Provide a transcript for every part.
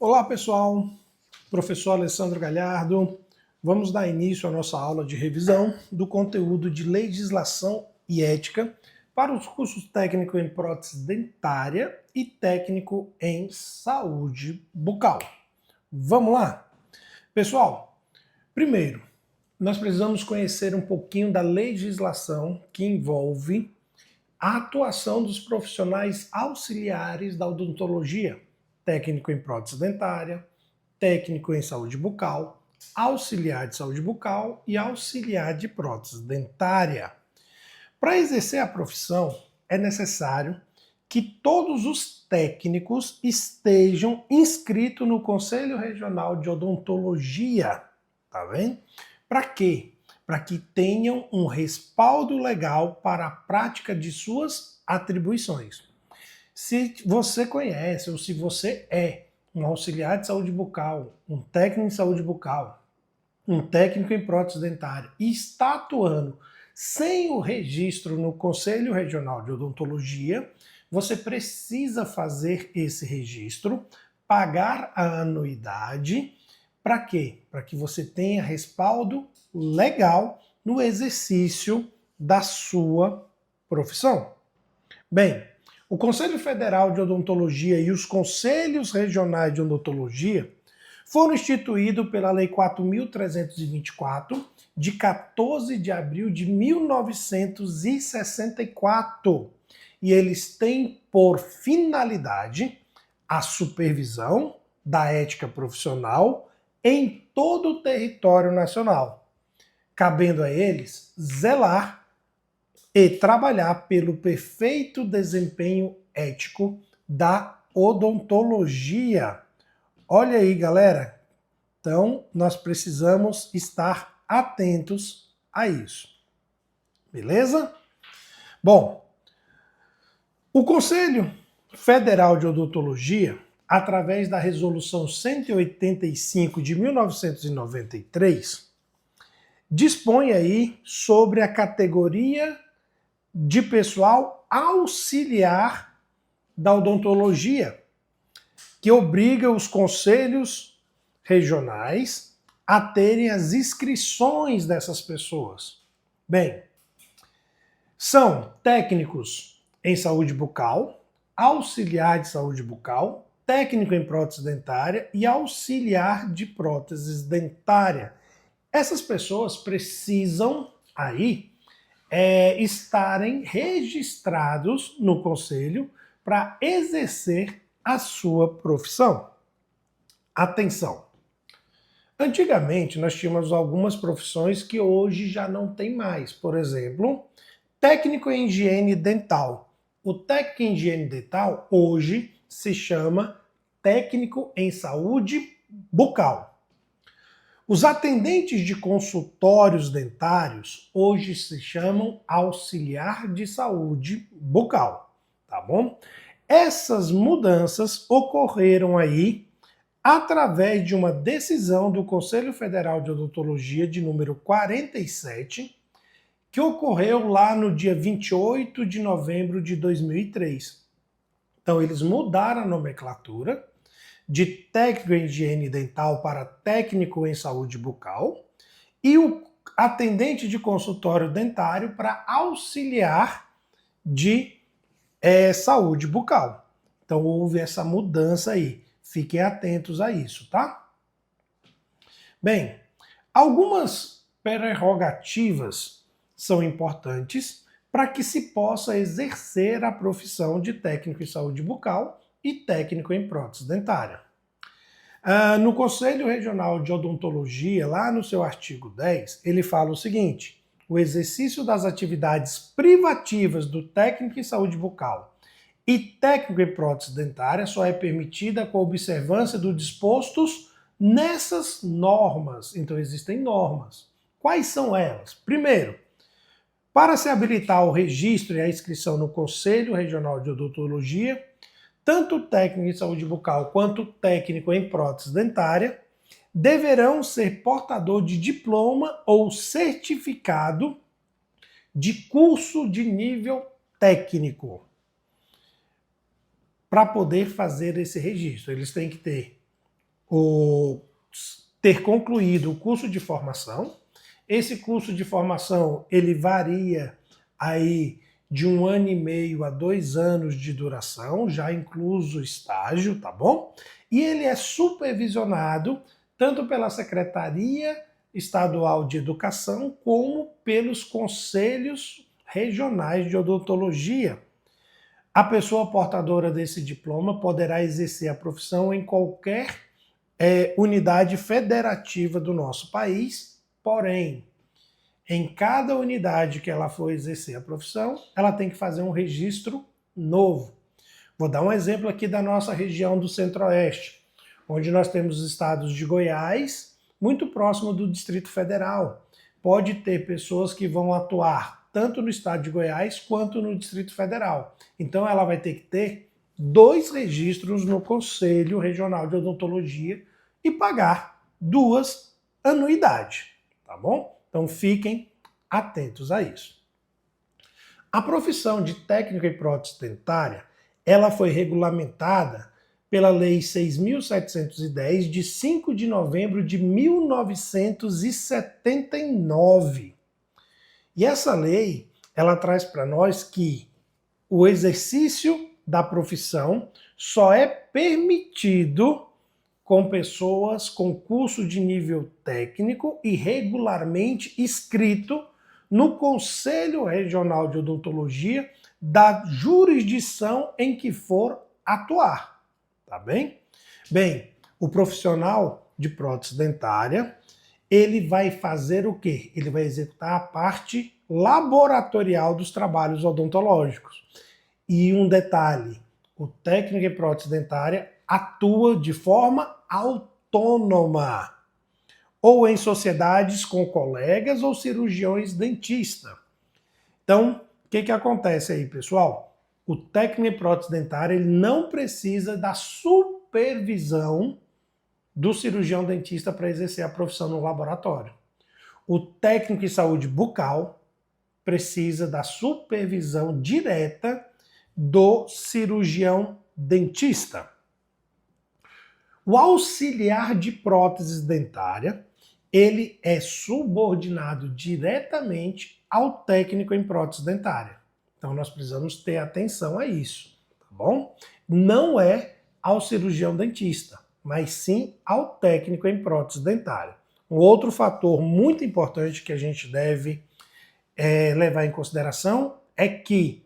Olá pessoal, professor Alessandro Galhardo. Vamos dar início à nossa aula de revisão do conteúdo de legislação e ética para os cursos técnico em prótese dentária e técnico em saúde bucal. Vamos lá? Pessoal, primeiro, nós precisamos conhecer um pouquinho da legislação que envolve a atuação dos profissionais auxiliares da odontologia, técnico em prótese dentária, técnico em saúde bucal, auxiliar de saúde bucal e auxiliar de prótese dentária. Para exercer a profissão, é necessário que todos os técnicos estejam inscritos no Conselho Regional de Odontologia, tá vendo? Para quê? Para que tenham um respaldo legal para a prática de suas atribuições. Se você conhece ou se você é um auxiliar de saúde bucal, um técnico em saúde bucal, um técnico em prótese dentária e está atuando sem o registro no Conselho Regional de Odontologia, você precisa fazer esse registro, pagar a anuidade. Para quê? Para que você tenha respaldo legal no exercício da sua profissão. Bem, o Conselho Federal de Odontologia e os Conselhos Regionais de Odontologia foram instituídos pela Lei 4.324, de 14 de abril de 1964. E eles têm por finalidade a supervisão da ética profissional em todo o território nacional, cabendo a eles zelar e trabalhar pelo perfeito desempenho ético da odontologia. Olha aí, galera. Então, nós precisamos estar atentos a isso. Beleza? Bom, o Conselho Federal de Odontologia, através da Resolução 185 de 1993, dispõe aí sobre a categoria de pessoal auxiliar da odontologia, que obriga os conselhos regionais a terem as inscrições dessas pessoas. Bem, são técnicos em saúde bucal, auxiliar de saúde bucal, técnico em prótese dentária e auxiliar de próteses dentária. Essas pessoas precisam aí estarem registrados no conselho para exercer a sua profissão. Atenção! Antigamente nós tínhamos algumas profissões que hoje já não tem mais. Por exemplo, técnico em higiene dental. O técnico em higiene dental hoje se chama técnico em saúde bucal. Os atendentes de consultórios dentários hoje se chamam auxiliar de saúde bucal, tá bom? Essas mudanças ocorreram aí através de uma decisão do Conselho Federal de Odontologia de número 47, que ocorreu lá no dia 28 de novembro de 2003. Então eles mudaram a nomenclatura de técnico em higiene dental para técnico em saúde bucal e o atendente de consultório dentário para auxiliar de saúde bucal. Então houve essa mudança aí. Fiquem atentos a isso, tá? Bem, algumas prerrogativas são importantes para que se possa exercer a profissão de técnico em saúde bucal e técnico em prótese dentária. No Conselho Regional de Odontologia, lá no seu artigo 10, ele fala o seguinte: o exercício das atividades privativas do técnico em saúde bucal e técnico em prótese dentária só é permitida com a observância dos dispostos nessas normas. Então existem normas. Quais são elas? Primeiro, para se habilitar o registro e a inscrição no Conselho Regional de Odontologia, tanto o técnico em saúde bucal quanto o técnico em prótese dentária deverão ser portador de diploma ou certificado de curso de nível técnico para poder fazer esse registro. Eles têm que ter ter concluído o curso de formação. Esse curso de formação, ele varia aí de 1 ano e meio a 2 anos de duração, já incluso o estágio, tá bom? E ele é supervisionado tanto pela Secretaria Estadual de Educação como pelos conselhos regionais de odontologia. A pessoa portadora desse diploma poderá exercer a profissão em qualquer unidade federativa do nosso país, porém, em cada unidade que ela for exercer a profissão, ela tem que fazer um registro novo. Vou dar um exemplo aqui da nossa região do Centro-Oeste, onde nós temos os estados de Goiás, muito próximo do Distrito Federal. Pode ter pessoas que vão atuar tanto no estado de Goiás quanto no Distrito Federal. Então ela vai ter que ter 2 registros no Conselho Regional de Odontologia e pagar 2 anuidades, tá bom? Então fiquem atentos a isso. A profissão de técnico em prótese dentária, ela foi regulamentada pela Lei 6.710, de 5 de novembro de 1979. E essa lei, ela traz para nós que o exercício da profissão só é permitido com pessoas com curso de nível técnico e regularmente inscrito no Conselho Regional de Odontologia da jurisdição em que for atuar, tá bem? Bem, o profissional de prótese dentária, ele vai fazer o quê? Ele vai executar a parte laboratorial dos trabalhos odontológicos. E um detalhe, o técnico em prótese dentária atua de forma autônoma, ou em sociedades com colegas ou cirurgiões dentistas. Então, o que acontece aí, pessoal? O técnico em prótese dentária, ele não precisa da supervisão do cirurgião dentista para exercer a profissão no laboratório. O técnico em saúde bucal precisa da supervisão direta do cirurgião dentista. O auxiliar de prótese dentária, ele é subordinado diretamente ao técnico em prótese dentária. Então nós precisamos ter atenção a isso, tá bom? Não é ao cirurgião dentista, mas sim ao técnico em prótese dentária. Um outro fator muito importante que a gente deve levar em consideração é que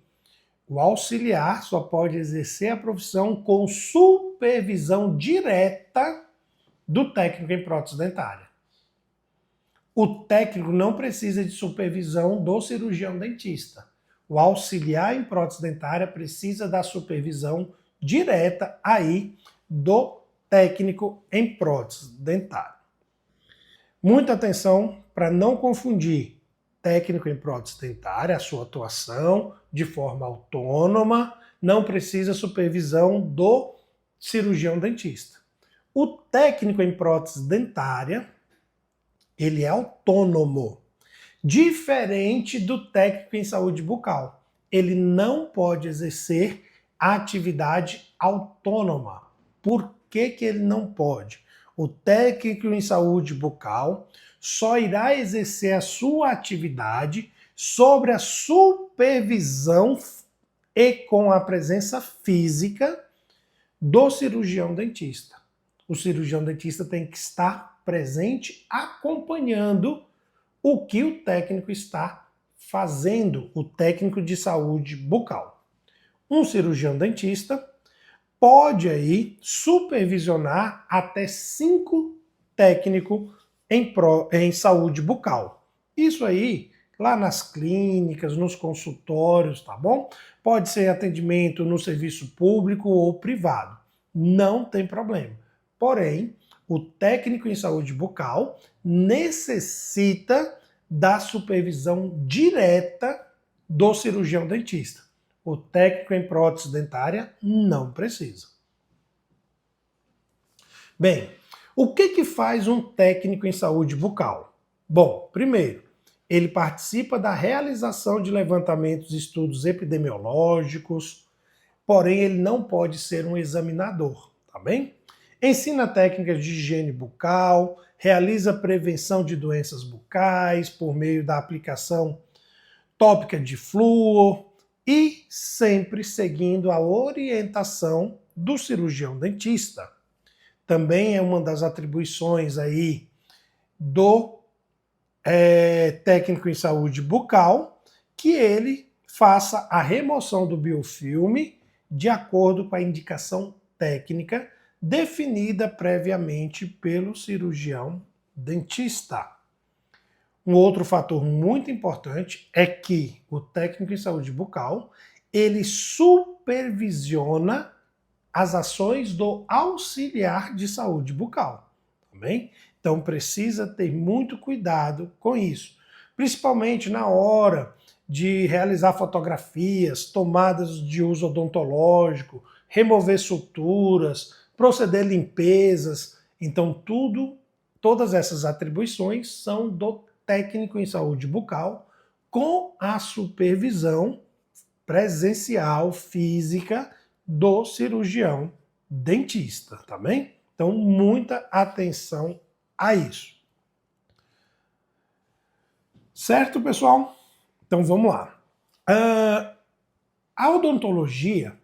o auxiliar só pode exercer a profissão com supervisão direta do técnico em prótese dentária. O técnico não precisa de supervisão do cirurgião dentista. O auxiliar em prótese dentária precisa da supervisão direta aí do técnico em prótese dentária. Muita atenção para não confundir técnico em prótese dentária, a sua atuação de forma autônoma, não precisa supervisão do cirurgião dentista. O técnico em prótese dentária, ele é autônomo, diferente do técnico em saúde bucal. Ele não pode exercer atividade autônoma. Por que ele não pode? O técnico em saúde bucal só irá exercer a sua atividade sobre a supervisão e com a presença física do cirurgião dentista. O cirurgião dentista tem que estar presente acompanhando o que o técnico está fazendo, o técnico de saúde bucal. Um cirurgião dentista pode aí supervisionar até 5 técnicos em saúde bucal. Isso aí, lá nas clínicas, nos consultórios, tá bom? Pode ser atendimento no serviço público ou privado. Não tem problema. Porém, o técnico em saúde bucal necessita da supervisão direta do cirurgião dentista. O técnico em prótese dentária não precisa. Bem, o que faz um técnico em saúde bucal? Bom, primeiro, ele participa da realização de levantamentos e estudos epidemiológicos, porém ele não pode ser um examinador, tá bem? ensina técnicas de higiene bucal, realiza prevenção de doenças bucais por meio da aplicação tópica de flúor e sempre seguindo a orientação do cirurgião dentista. Também é uma das atribuições aí do técnico em saúde bucal que ele faça a remoção do biofilme de acordo com a indicação técnica definida previamente pelo cirurgião dentista. Um outro fator muito importante é que o técnico em saúde bucal, ele supervisiona as ações do auxiliar de saúde bucal, tá bem? Então precisa ter muito cuidado com isso, principalmente na hora de realizar fotografias, tomadas de uso odontológico, remover suturas, proceder limpezas. Então todas essas atribuições são do técnico em saúde bucal com a supervisão presencial, física do cirurgião dentista, tá bem? Então, muita atenção a isso. Certo, pessoal? Então, vamos lá. A odontologia,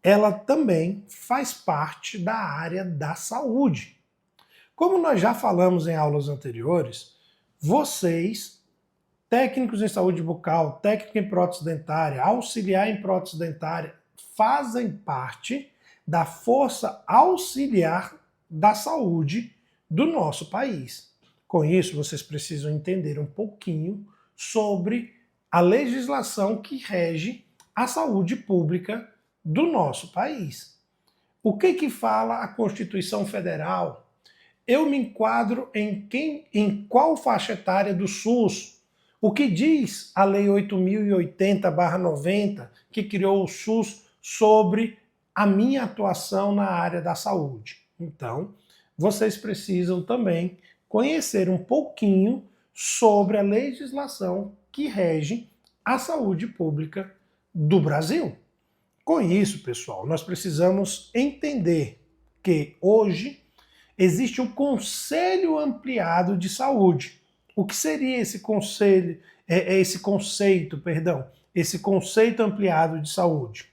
ela também faz parte da área da saúde. Como nós já falamos em aulas anteriores, vocês, técnicos em saúde bucal, técnico em prótese dentária, auxiliar em prótese dentária, fazem parte da força auxiliar da saúde do nosso país. Com isso, vocês precisam entender um pouquinho sobre a legislação que rege a saúde pública do nosso país. O que fala a Constituição Federal? Eu me enquadro em qual faixa etária do SUS? O que diz a Lei 8.080/90, que criou o SUS, sobre a minha atuação na área da saúde? Então, vocês precisam também conhecer um pouquinho sobre a legislação que rege a saúde pública do Brasil. Com isso, pessoal, nós precisamos entender que hoje existe um Conselho Ampliado de Saúde. O que seria esse conceito ampliado de saúde?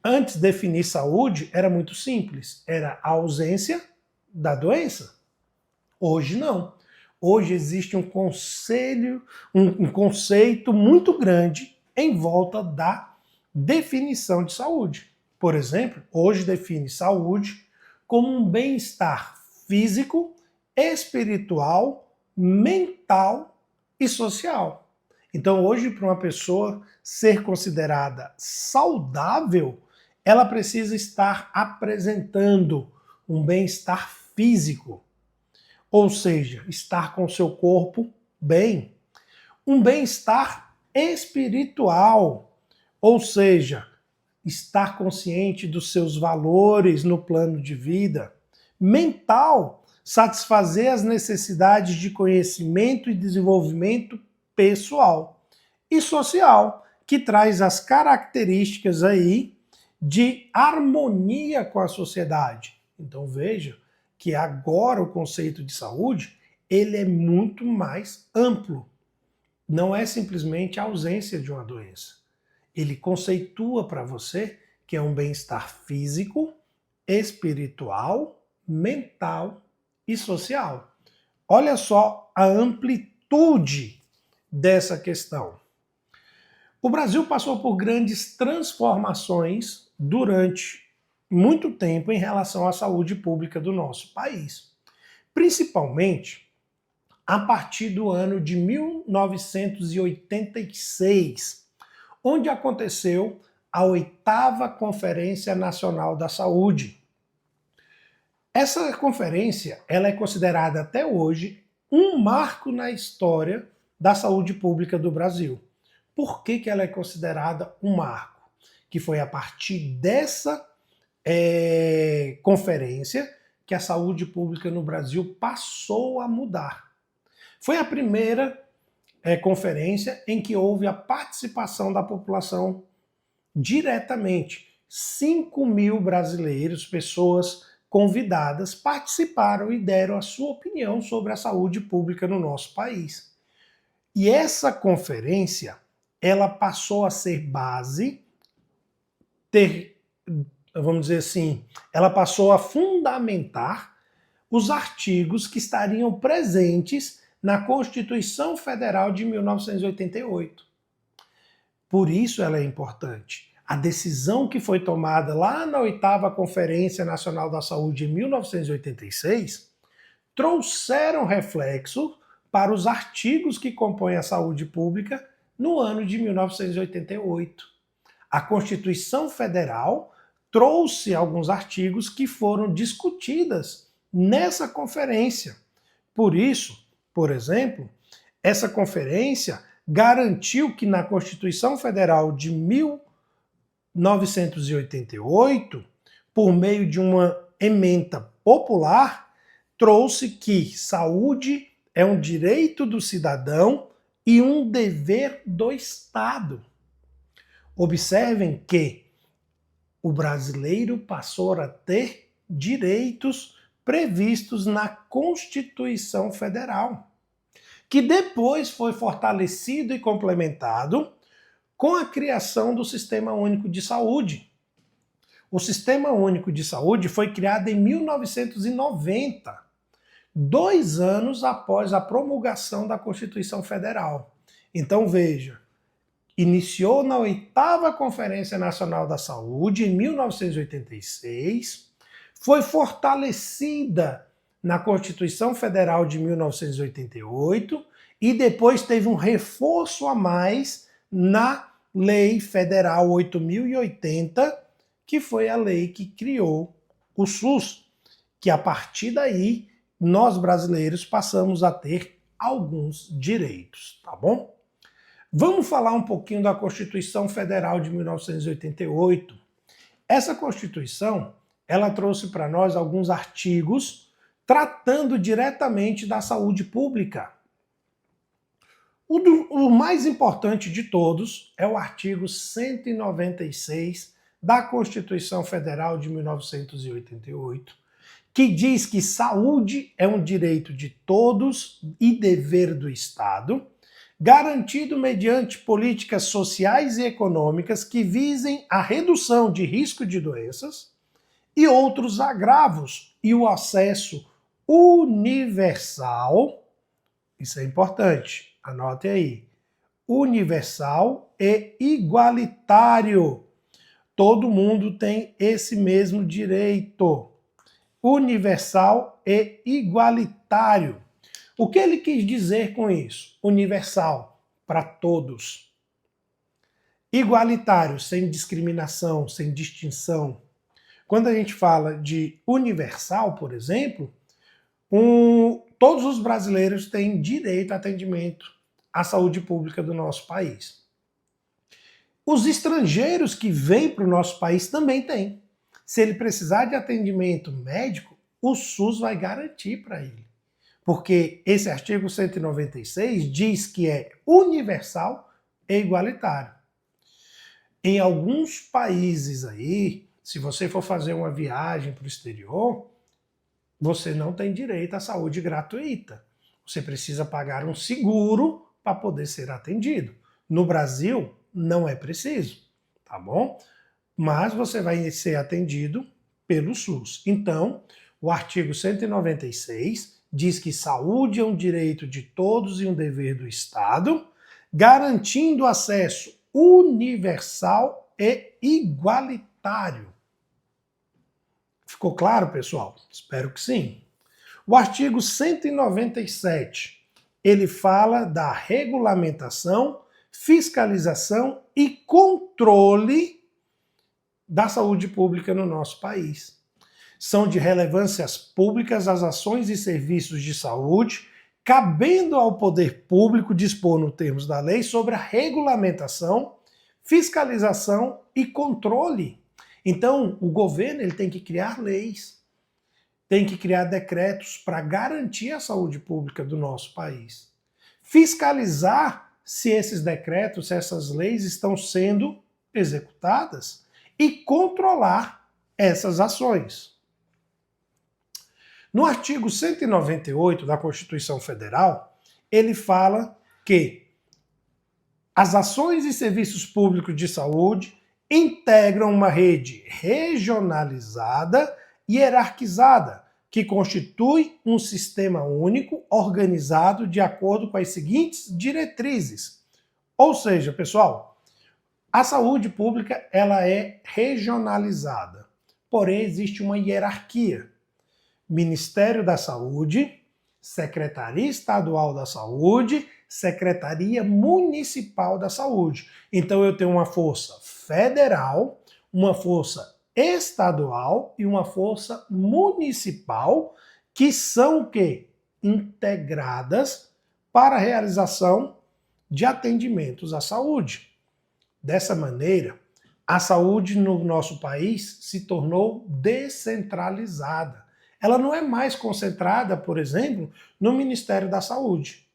Antes de definir saúde, era muito simples. Era a ausência da doença. Hoje não. Hoje existe um conceito muito grande em volta da definição de saúde. Por exemplo, hoje define saúde como um bem-estar físico, espiritual, mental e social. Então, hoje, para uma pessoa ser considerada saudável, ela precisa estar apresentando um bem-estar físico, ou seja, estar com o seu corpo bem. Um bem-estar espiritual, ou seja, estar consciente dos seus valores no plano de vida. Mental, satisfazer as necessidades de conhecimento e desenvolvimento pessoal. E social, que traz as características aí de harmonia com a sociedade. Então veja que agora o conceito de saúde, ele é muito mais amplo. Não é simplesmente a ausência de uma doença. Ele conceitua para você que é um bem-estar físico, espiritual, mental e social. Olha só a amplitude dessa questão. O Brasil passou por grandes transformações durante muito tempo em relação à saúde pública do nosso país. Principalmente a partir do ano de 1986, onde aconteceu a 8ª Conferência Nacional da Saúde. Essa conferência, ela é considerada até hoje um marco na história da saúde pública do Brasil. Por que ela é considerada um marco? Que foi a partir dessa conferência que a saúde pública no Brasil passou a mudar. Foi a primeira conferência em que houve a participação da população diretamente. 5.000 brasileiros, pessoas convidadas participaram e deram a sua opinião sobre a saúde pública no nosso país. E essa conferência, ela passou a ser base, vamos dizer assim, ela passou a fundamentar os artigos que estariam presentes na Constituição Federal de 1988. Por isso ela é importante. A decisão que foi tomada lá na 8ª Conferência Nacional da Saúde em 1986 trouxeram reflexo para os artigos que compõem a saúde pública no ano de 1988. A Constituição Federal trouxe alguns artigos que foram discutidas nessa conferência. Por isso, por exemplo, essa conferência garantiu que na Constituição Federal de 1988, por meio de uma ementa popular, trouxe que saúde é um direito do cidadão e um dever do Estado. Observem que o brasileiro passou a ter direitos previstos na Constituição Federal, que depois foi fortalecido e complementado com a criação do Sistema Único de Saúde. O Sistema Único de Saúde foi criado em 1990, 2 anos após a promulgação da Constituição Federal. Então veja, iniciou na 8ª Conferência Nacional da Saúde, em 1986, foi fortalecida na Constituição Federal de 1988 e depois teve um reforço a mais na Lei Federal 8.080, que foi a lei que criou o SUS, que a partir daí nós brasileiros passamos a ter alguns direitos, tá bom? Vamos falar um pouquinho da Constituição Federal de 1988. Essa Constituição, ela trouxe para nós alguns artigos tratando diretamente da saúde pública. O mais importante de todos é o artigo 196 da Constituição Federal de 1988, que diz que saúde é um direito de todos e dever do Estado, garantido mediante políticas sociais e econômicas que visem a redução de risco de doenças e outros agravos e o acesso universal, isso é importante, anote aí, universal e igualitário. Todo mundo tem esse mesmo direito. Universal e igualitário. O que ele quis dizer com isso? Universal, para todos. Igualitário, sem discriminação, sem distinção. Quando a gente fala de universal, por exemplo, todos os brasileiros têm direito a atendimento à saúde pública do nosso país. Os estrangeiros que vêm para o nosso país também têm. Se ele precisar de atendimento médico, o SUS vai garantir para ele. Porque esse artigo 196 diz que é universal e igualitário. Em alguns países aí, se você for fazer uma viagem para o exterior, você não tem direito à saúde gratuita. Você precisa pagar um seguro para poder ser atendido. No Brasil, não é preciso, tá bom? Mas você vai ser atendido pelo SUS. Então, o artigo 196 diz que saúde é um direito de todos e um dever do Estado, garantindo acesso universal e igualitário. Ficou claro, pessoal? Espero que sim. O artigo 197, ele fala da regulamentação, fiscalização e controle da saúde pública no nosso país. São de relevâncias públicas as ações e serviços de saúde, cabendo ao poder público dispor, nos termos da lei, sobre a regulamentação, fiscalização e controle. Então, o governo ele tem que criar leis, tem que criar decretos para garantir a saúde pública do nosso país. Fiscalizar se esses decretos, se essas leis estão sendo executadas e controlar essas ações. No artigo 198 da Constituição Federal, ele fala que as ações e serviços públicos de saúde integram uma rede regionalizada e hierarquizada, que constitui um sistema único organizado de acordo com as seguintes diretrizes. Ou seja, pessoal, a saúde pública ela é regionalizada, porém existe uma hierarquia. Ministério da Saúde, Secretaria Estadual da Saúde, Secretaria Municipal da Saúde. Então eu tenho uma força federal, uma força estadual e uma força municipal que são o quê? Integradas para a realização de atendimentos à saúde. Dessa maneira, a saúde no nosso país se tornou descentralizada. Ela não é mais concentrada, por exemplo, no Ministério da Saúde.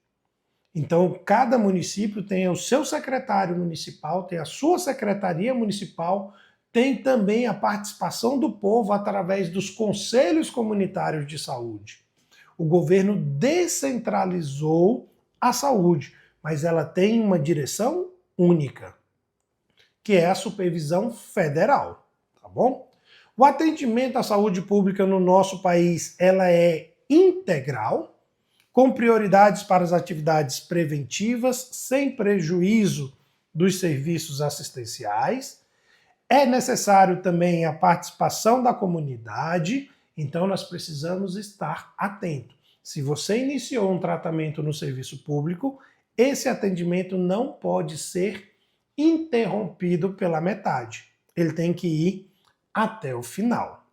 Então, cada município tem o seu secretário municipal, tem a sua secretaria municipal, tem também a participação do povo através dos conselhos comunitários de saúde. O governo descentralizou a saúde, mas ela tem uma direção única, que é a supervisão federal, tá bom? O atendimento à saúde pública no nosso país, ela é integral, com prioridades para as atividades preventivas, sem prejuízo dos serviços assistenciais. É necessário também a participação da comunidade, então nós precisamos estar atentos. Se você iniciou um tratamento no serviço público, esse atendimento não pode ser interrompido pela metade. Ele tem que ir até o final.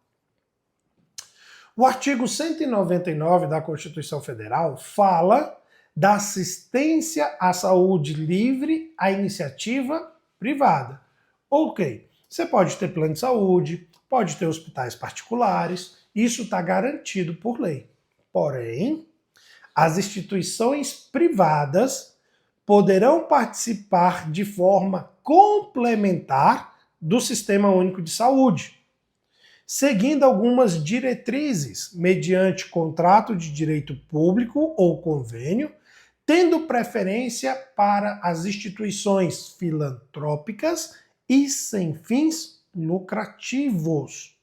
O artigo 199 da Constituição Federal fala da assistência à saúde livre à iniciativa privada. Ok, você pode ter plano de saúde, pode ter hospitais particulares, isso está garantido por lei. Porém, as instituições privadas poderão participar de forma complementar do Sistema Único de Saúde, seguindo algumas diretrizes mediante contrato de direito público ou convênio, tendo preferência para as instituições filantrópicas e sem fins lucrativos.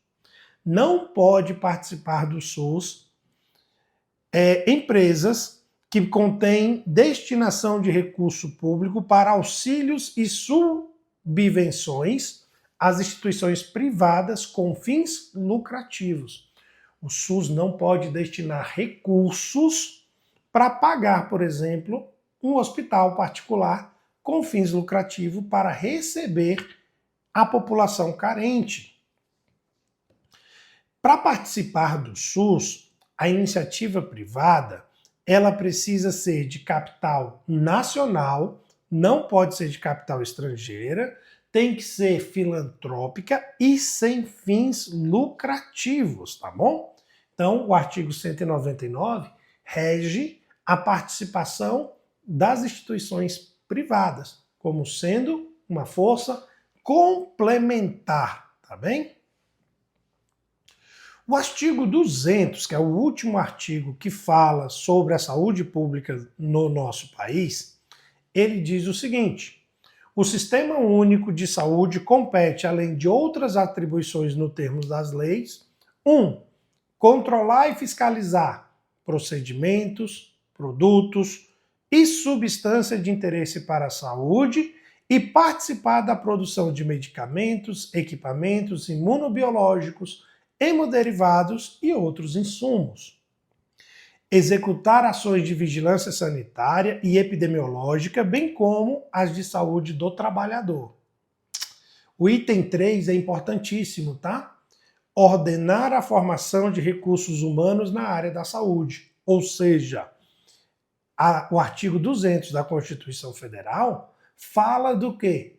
Não pode participar do SUS empresas que contêm destinação de recurso público para auxílios e subvenções às instituições privadas com fins lucrativos. O SUS não pode destinar recursos para pagar, por exemplo, um hospital particular com fins lucrativos para receber a população carente. Para participar do SUS, a iniciativa privada, ela precisa ser de capital nacional, não pode ser de capital estrangeira, tem que ser filantrópica e sem fins lucrativos, tá bom? Então, o artigo 199 rege a participação das instituições privadas, como sendo uma força complementar, tá bem? O artigo 200, que é o último artigo que fala sobre a saúde pública no nosso país, ele diz o seguinte: o Sistema Único de Saúde compete, além de outras atribuições no termos das leis, 1. Controlar e fiscalizar procedimentos, produtos e substâncias de interesse para a saúde e participar da produção de medicamentos, equipamentos imunobiológicos, hemoderivados e outros insumos. Executar ações de vigilância sanitária e epidemiológica, bem como as de saúde do trabalhador. O item 3 é importantíssimo, tá? Ordenar a formação de recursos humanos na área da saúde. Ou seja, o artigo 200 da Constituição Federal fala do quê?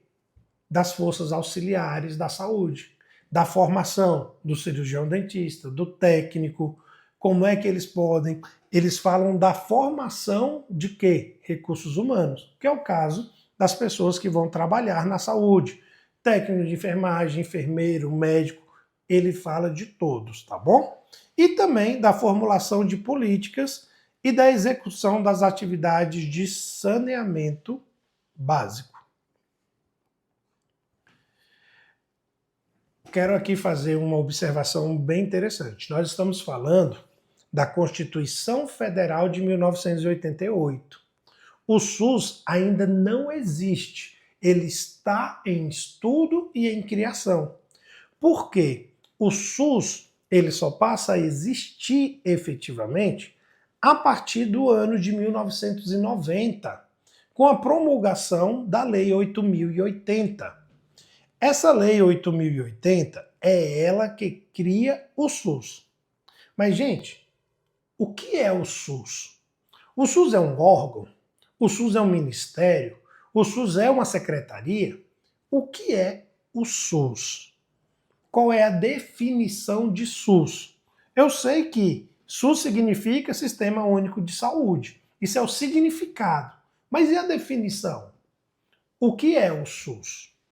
Das forças auxiliares da saúde, da formação do cirurgião dentista, do técnico, como é que eles podem. Eles falam da formação de quê? Recursos humanos, que é o caso das pessoas que vão trabalhar na saúde. Técnico de enfermagem, enfermeiro, médico, ele fala de todos, tá bom? E também da formulação de políticas e da execução das atividades de saneamento básico. Quero aqui fazer uma observação bem interessante. Nós estamos falando da Constituição Federal de 1988. O SUS ainda não existe. Ele está em estudo e em criação. Por quê? O SUS ele só passa a existir efetivamente a partir do ano de 1990, com a promulgação da Lei 8.080. Essa Lei 8.080 é ela que cria o SUS. Mas, gente, o que é o SUS? O SUS é um órgão? O SUS é um ministério? O SUS é uma secretaria? O que é o SUS? Qual é a definição de SUS? Eu sei que SUS significa Sistema Único de Saúde. Isso é o significado. Mas e a definição? O que é o SUS?